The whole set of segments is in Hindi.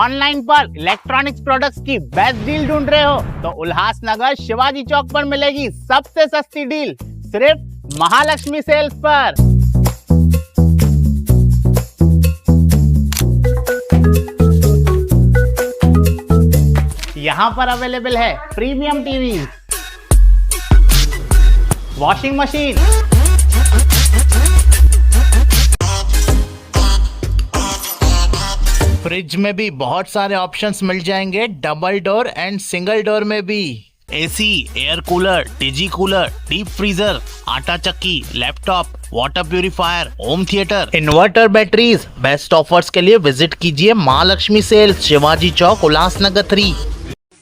ऑनलाइन पर इलेक्ट्रॉनिक्स प्रोडक्ट्स की बेस्ट डील ढूंढ रहे हो तो उल्हासनगर शिवाजी चौक पर मिलेगी सबसे सस्ती डील सिर्फ महालक्ष्मी सेल्स पर। यहाँ पर अवेलेबल है premium TV, washing machine, fridge में भी बहुत सारे ऑप्शंस मिल जाएंगे, double door and single door में भी। एसी, एयर कूलर, डिजी कूलर, डीप फ्रीजर, आटा चक्की, laptop, water purifier, home theatre, inverter, batteries. Best offers के लिए विजिट कीजिए Mahalakshmi sales, Shivaji Chowk, Ulhasnagar 3।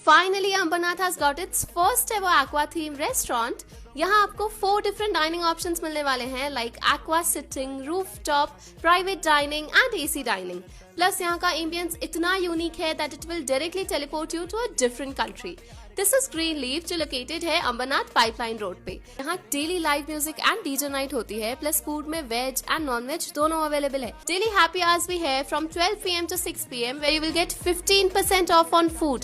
Finally, Ambernath has got its first ever aqua theme restaurant. यहाँ आपको 4 different dining options मिलने वाले हैं like aqua sitting, rooftop, private dining and AC dining. Plus यहाँ का ambience इतना unique है that it will directly teleport you to a different country. This is Greenleaf जो located है अंबरनाथ पाइपलाइन रोड पे। यहाँ daily live music and DJ night होती है, प्लस फूड में वेज एंड नॉन वेज दोनों अवेलेबल है। डेली हैप्पी आवर्स भी है from 12 PM to 6 PM where you will get 15% off on food.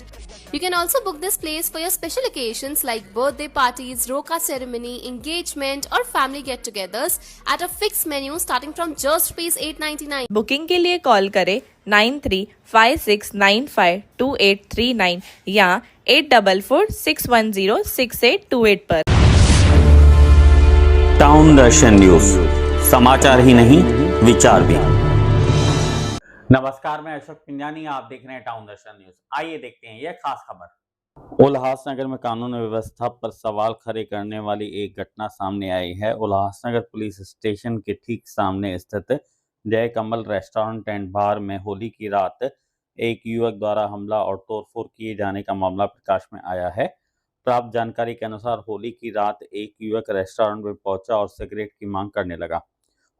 You can also book this place for your special occasions like birthday parties, roka ceremony, engagement or family get-togethers at a fixed menu starting from just rupees 899. Booking के लिए कॉल करें 9356952839 या 8446106828 पर। टाउन दर्शन न्यूज, समाचार ही नहीं विचार भी। नमस्कार, मैं अशोक पिंजानी, आप देख रहे हैं टाउन दर्शन न्यूज। आइए देखते हैं यह खास खबर। उल्हासनगर में कानून व्यवस्था पर सवाल खड़े करने वाली एक घटना सामने आई है। उल्हासनगर पुलिस स्टेशन के ठीक सामने स्थित जय कमल रेस्टोरेंट एंड बार में होली की रात एक युवक द्वारा हमला और तोड़फोड़ किए जाने का मामला प्रकाश में आया है। प्राप्त जानकारी के अनुसार होली की रात एक युवक रेस्टोरेंट में पहुंचा और सिगरेट की मांग करने लगा।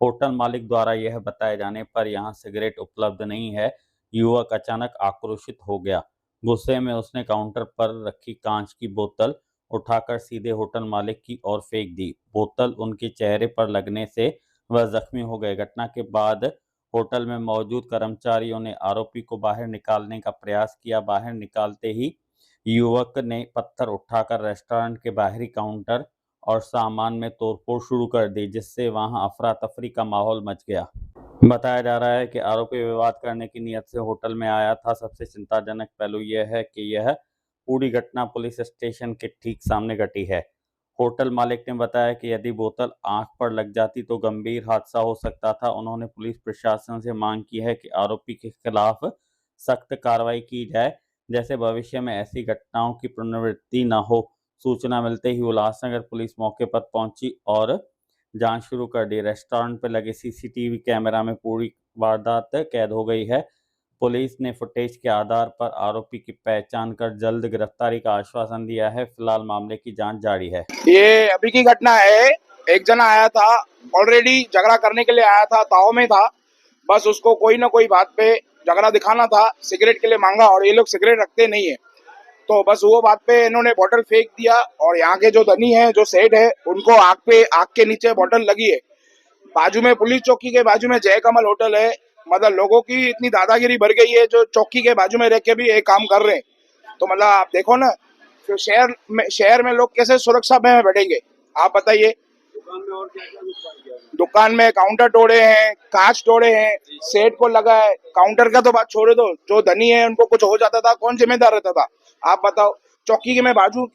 होटल मालिक द्वारा यह बताए जाने पर यहां सिगरेट उपलब्ध नहीं है। युवक अचानक आक्रोशित हो गया। गुस्से में उसने काउंटर पर रखी कांच की बोतल उठाकर सीधे होटल मालिक की ओर फेंक दी। बोतल उनके चेहरे पर लगने से वह जख्मी हो गए। घटना के बाद होटल में मौजूद कर्मचारियों ने आरोपी को बाहर निकालने का प्रयास किया। बाहर निकालते ही युवक ने पत्थर उठाकर रेस्टोरेंट के बाहरी काउंटर और सामान में तोड़फोड़ शुरू कर दी, जिससे वहां अफरा तफरी का माहौल मच गया। बताया जा रहा है कि आरोपी विवाद करने की नीयत से होटल में आया था। सबसे चिंताजनक पहलू यह है कि यह पूरी घटना पुलिस स्टेशन के ठीक सामने घटी है। होटल मालिक ने बताया कि यदि बोतल आंख पर लग जाती तो गंभीर हादसा हो सकता था। उन्होंने पुलिस प्रशासन से मांग की है कि आरोपी के खिलाफ सख्त कार्रवाई की जाए, जैसे भविष्य में ऐसी घटनाओं की पुनरावृत्ति न हो। सूचना मिलते ही उल्लासनगर पुलिस मौके पर पहुंची और जांच शुरू कर दी। रेस्टोरेंट पर लगे सीसीटीवी कैमरा में पूरी वारदात कैद हो गई है। पुलिस ने फुटेज के आधार पर आरोपी की पहचान कर जल्द गिरफ्तारी का आश्वासन दिया है। फिलहाल मामले की जांच जारी है। ये अभी की घटना है। एक जना आया था, ऑलरेडी झगड़ा करने के लिए आया था, ताव में था। बस उसको कोई ना कोई बात पे झगड़ा दिखाना था, सिगरेट के लिए मांगा और ये लोग सिगरेट रखते नहीं है, तो बस वो बात पे इन्होंने बोतल फेंक दिया। और यहाँ के जो धनी है, जो सेठ है, उनको आग के नीचे बोतल लगी है। बाजू में पुलिस चौकी के बाजू में जय कमल होटल है। मतलब लोगों की इतनी दादागिरी बढ़ गई है, जो चौकी के बाजू में रह के भी ये काम कर रहे हैं। तो मतलब आप देखो ना, तो शहर में लोग कैसे सुरक्षा में बैठेंगे, आप बताइए। दुकान में काउंटर तोड़े हैं, कांच तोड़े हैं, सेठ को लगा है। काउंटर का तो बात छोड़े दो, जो धनी है उनको कुछ हो जाता था, कौन जिम्मेदार रहता था, आप बताओ। चौकी के में बाजू,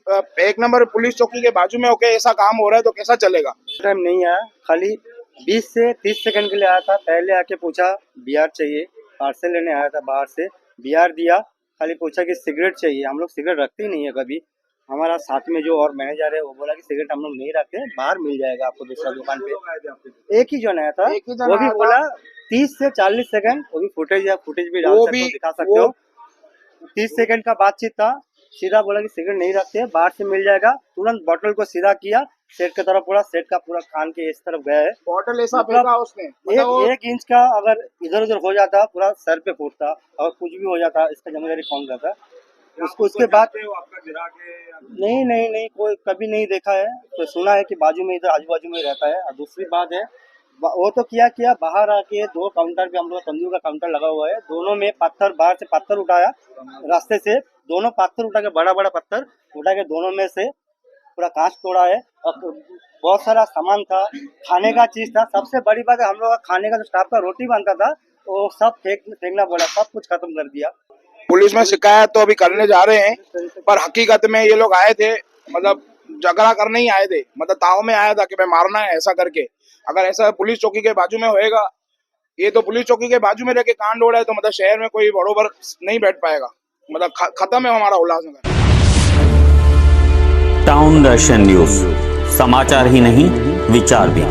एक नंबर पुलिस चौकी के बाजू में होके ऐसा काम हो रहा है तो कैसा चलेगा। टाइम नहीं आया, खाली 20 से 30 सेकंड के लिए आया था। पहले आके पूछा बियर चाहिए, पार्सल लेने आया था बाहर से, बियर दिया। खाली पूछा कि सिगरेट चाहिए। हम लोग सिगरेट रखते ही नहीं है कभी। हमारा साथ में जो और मैनेजर है वो बोला कि सिगरेट हम लोग नहीं रखते, बाहर मिल जाएगा आपको दूसरा दुकान पे। एक ही जन आया था, वो भी बोला 30 से 40 सेकंड, वो भी फुटेज भी डाल सकते हो, दिखा सकते हो। 30 सेकंड का बातचीत था। सीधा बोला कि सिगरेट नहीं रखते, बाहर से मिल जाएगा। तुरंत बोतल को सीधा किया, सेट की तरफ पूरा, सेट का पूरा खान के इस तरफ गया है। बोतल ऐसा फेंका उसने, एक इंच का अगर इधर उधर हो जाता पूरा सर पे फूटता, और कुछ भी हो जाता इसका जिम्मेदारी कौन रहता। उसके बाद नहीं कोई कभी नहीं देखा है, तो सुना है कि बाजू में, इधर आजू बाजू में रहता है। और दूसरी बात है, वो तो किया बाहर आके 2 काउंटर पे हम लोग तंदूर का काउंटर लगा हुआ है, दोनों में पत्थर, बाहर से पत्थर उठाया रास्ते से, दोनों पत्थर उठा के बड़ा पत्थर उठा के दोनों में से पूरा कांच तोड़ा है और बहुत सारा सामान था, खाने का चीज था। सबसे बड़ी बात है हम लोग का खाने का जो स्टाफ का रोटी बनता था वो सब फेंकना पड़ा, सब कुछ खत्म कर दिया। पुलिस में शिकायत तो अभी करने जा रहे हैं, पर हकीकत में ये लोग आए थे, मतलब झगड़ा करने ही आए थे, मतलब ताव में आया था कि मैं मारना है ऐसा करके। अगर ऐसा पुलिस चौकी के बाजू में होएगा, ये तो पुलिस चौकी के बाजू में रह के कांड हो रहा है, तो मतलब शहर में कोई बड़ोबर नहीं बैठ पाएगा, मतलब खत्म है हमारा उल्लासनगर। टाउन दर्शन न्यूज, समाचार ही नहीं विचार भी।